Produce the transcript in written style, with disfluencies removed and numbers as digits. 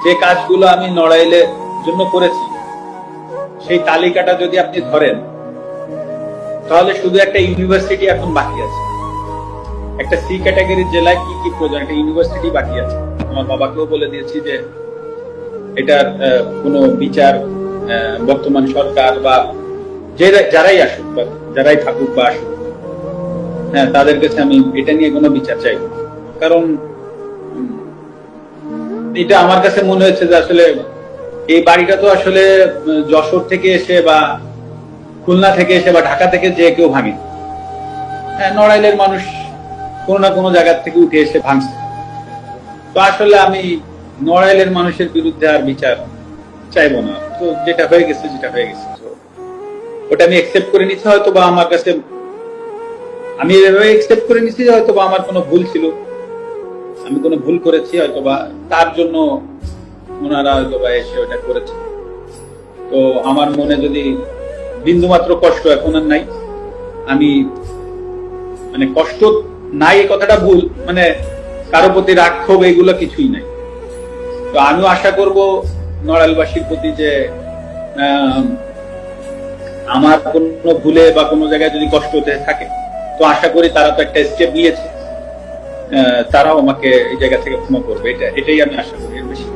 যে কাজগুলো আমি নড়াইলের জন্য করেছি সেই তালিকাটা যদি আপনি ধরেন তাহলে শুধু একটা ইউনিভার্সিটি এখন বাকি আছে। একটা সি ক্যাটাগরির জেলায় কি কি প্রয়োজন, একটা ইউনিভার্সিটি বাকি আছে। আমার বাবাকেও বলে দিয়েছি যে এটার কোনো বিচার বর্তমান সরকার বা যারাই আসুক বা যারাই থাকুক বা আসুক, হ্যাঁ, তাদের কাছে আমি এটা নিয়ে কোনো বিচার চাই। কারণ এটা আমার কাছে মনে হয়েছে যে আসলে এই বাড়িটা তো আসলে যশোর থেকে এসে বা খুলনা থেকে এসে বা ঢাকা থেকে যে কেউ ভাঙে, হ্যাঁ, নড়াইলের মানুষ কোনো না কোনো জায়গা থেকে উঠে এসে ভাঙছে। তো আসলে আমি নড়াইলের মানুষের বিরুদ্ধে আর বিচার চাইবো না। তো যেটা হয়ে গেছে ওটা আমি একসেপ্ট করে নিচ্ছি। হয়তো বা আমার কাছে আমি এভাবে একসেপ্ট করে নিচ্ছি যে হয়তো বা আমার কোনো ভুল ছিল, আমি কোনো ভুল করেছি, হয়তো বা তার জন্য ওনারা হয়তো বা এসে ওটা করেছে। তো আমার মনে যদি বিন্দুমাত্র কষ্ট এখন আর নাই, আমি মানে কষ্ট নাই এই কথাটা ভুল, মানে কারো প্রতি রাগ ক্ষোভ এগুলো কিছুই নাই। তো আমিও আশা করব নড়াইলবাসীর প্রতি যে আমার কোনো ভুলে বা কোনো জায়গায় যদি কষ্ট হতে থাকে, তো আশা করি তারা তো একটা স্টেপ নিয়েছে, তারাও আমাকে এই জায়গা থেকে ক্ষমা করবে। এটাই আমি আশা করি, এর বেশি